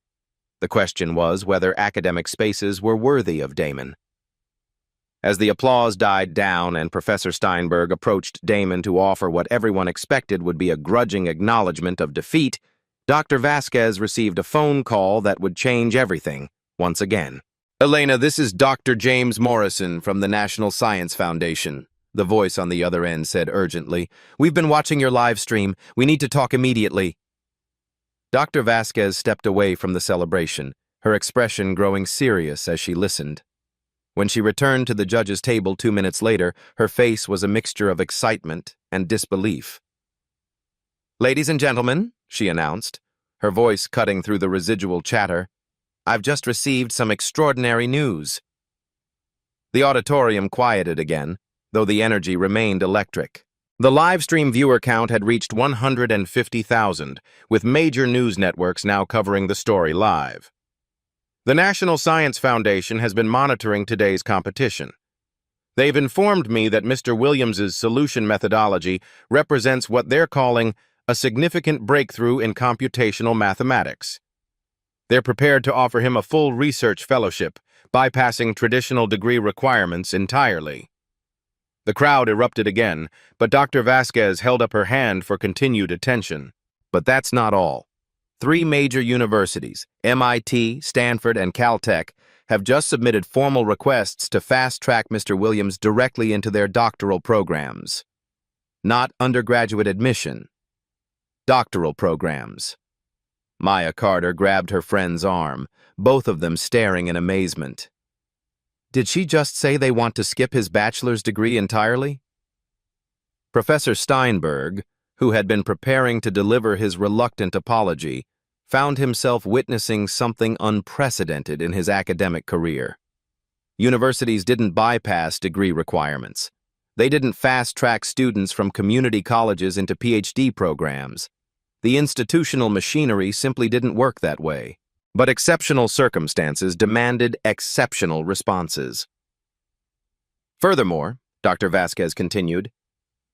The question was whether academic spaces were worthy of Damon. As the applause died down and Professor Steinberg approached Damon to offer what everyone expected would be a grudging acknowledgement of defeat, Dr. Vasquez received a phone call that would change everything, once again. "Elena, this is Dr. James Morrison from the National Science Foundation," the voice on the other end said urgently. "We've been watching your live stream. We need to talk immediately." Dr. Vasquez stepped away from the celebration, her expression growing serious as she listened. When she returned to the judge's table 2 minutes later, her face was a mixture of excitement and disbelief. "Ladies and gentlemen," she announced, her voice cutting through the residual chatter, "I've just received some extraordinary news." The auditorium quieted again, though the energy remained electric. The live stream viewer count had reached 150,000, with major news networks now covering the story live. The National Science Foundation has been monitoring today's competition. They've informed me that Mr. Williams's solution methodology represents what they're calling a significant breakthrough in computational mathematics. They're prepared to offer him a full research fellowship, bypassing traditional degree requirements entirely. The crowd erupted again, but Dr. Vasquez held up her hand for continued attention. But that's not all. 3 major universities, MIT, Stanford, and Caltech, have just submitted formal requests to fast-track Mr. Williams directly into their doctoral programs. Not undergraduate admission. Doctoral programs. Maya Carter grabbed her friend's arm, both of them staring in amazement. Did she just say they want to skip his bachelor's degree entirely? Professor Steinberg, who had been preparing to deliver his reluctant apology, found himself witnessing something unprecedented in his academic career. Universities didn't bypass degree requirements. They didn't fast-track students from community colleges into PhD programs. The institutional machinery simply didn't work that way. But exceptional circumstances demanded exceptional responses. Furthermore, Dr. Vasquez continued,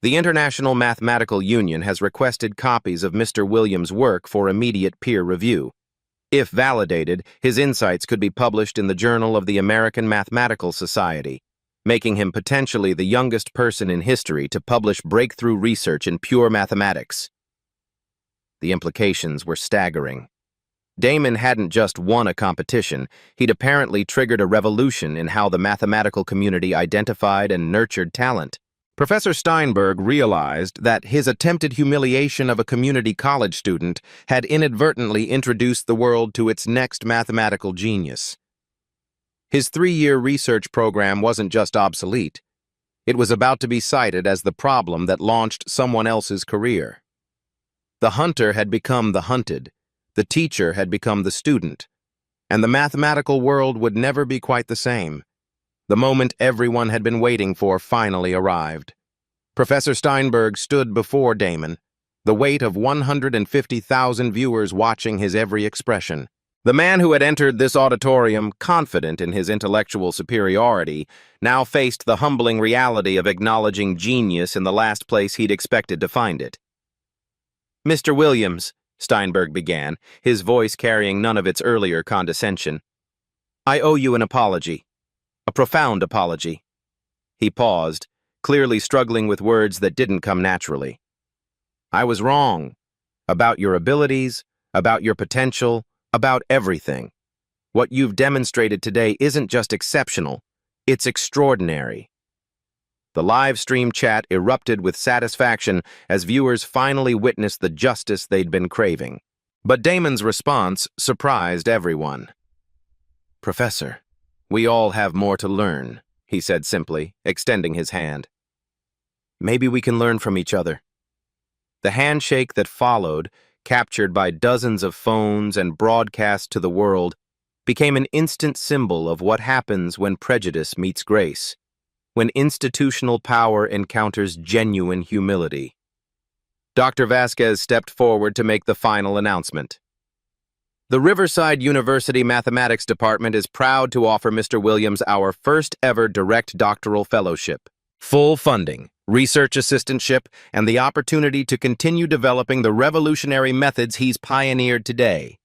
the International Mathematical Union has requested copies of Mr. Williams' work for immediate peer review. If validated, his insights could be published in the Journal of the American Mathematical Society, making him potentially the youngest person in history to publish breakthrough research in pure mathematics. The implications were staggering. Damon hadn't just won a competition, he'd apparently triggered a revolution in how the mathematical community identified and nurtured talent. Professor Steinberg realized that his attempted humiliation of a community college student had inadvertently introduced the world to its next mathematical genius. His 3-year research program wasn't just obsolete. It was about to be cited as the problem that launched someone else's career. The hunter had become the hunted, the teacher had become the student, and the mathematical world would never be quite the same. The moment everyone had been waiting for finally arrived. Professor Steinberg stood before Damon, the weight of 150,000 viewers watching his every expression. The man who had entered this auditorium confident in his intellectual superiority now faced the humbling reality of acknowledging genius in the last place he'd expected to find it. "Mr. Williams," Steinberg began, his voice carrying none of its earlier condescension. I owe you an apology. A profound apology. He paused, clearly struggling with words that didn't come naturally. I was wrong. About your abilities, about your potential, about everything. What you've demonstrated today isn't just exceptional, it's extraordinary. The live stream chat erupted with satisfaction as viewers finally witnessed the justice they'd been craving. But Damon's response surprised everyone. Professor, we all have more to learn, he said simply, extending his hand. Maybe we can learn from each other. The handshake that followed, captured by dozens of phones and broadcast to the world, became an instant symbol of what happens when prejudice meets grace, when institutional power encounters genuine humility. Dr. Vasquez stepped forward to make the final announcement. The Riverside University Mathematics Department is proud to offer Mr. Williams our first ever direct doctoral fellowship. Full funding, research assistantship, and the opportunity to continue developing the revolutionary methods he's pioneered today.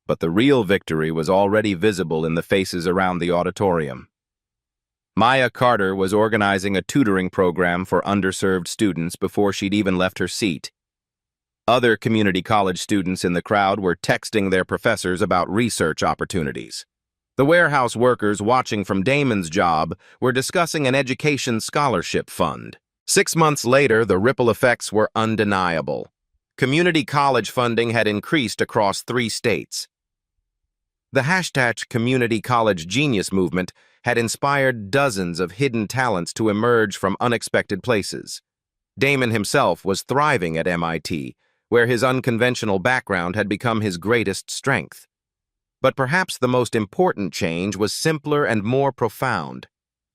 But the real victory was already visible in the faces around the auditorium. Maya Carter was organizing a tutoring program for underserved students before she'd even left her seat. Other community college students in the crowd were texting their professors about research opportunities. The warehouse workers watching from Damon's job were discussing an education scholarship fund. 6 months later, the ripple effects were undeniable. Community college funding had increased across 3 states. The hashtag Community College Genius movement had inspired dozens of hidden talents to emerge from unexpected places. Damon himself was thriving at MIT, where his unconventional background had become his greatest strength. But perhaps the most important change was simpler and more profound.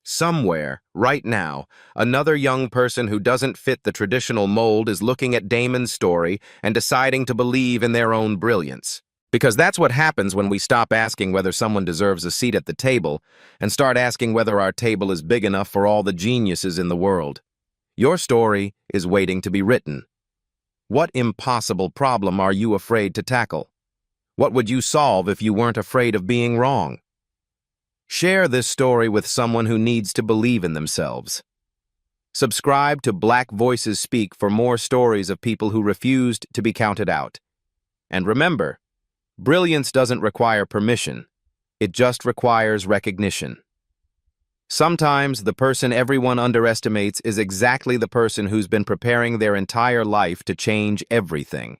Somewhere, right now, another young person who doesn't fit the traditional mold is looking at Damon's story and deciding to believe in their own brilliance. Because that's what happens when we stop asking whether someone deserves a seat at the table and start asking whether our table is big enough for all the geniuses in the world. Your story is waiting to be written. What impossible problem are you afraid to tackle? What would you solve if you weren't afraid of being wrong? Share this story with someone who needs to believe in themselves. Subscribe to Black Voices Speak for more stories of people who refused to be counted out. And remember, brilliance doesn't require permission. It just requires recognition. Sometimes the person everyone underestimates is exactly the person who's been preparing their entire life to change everything.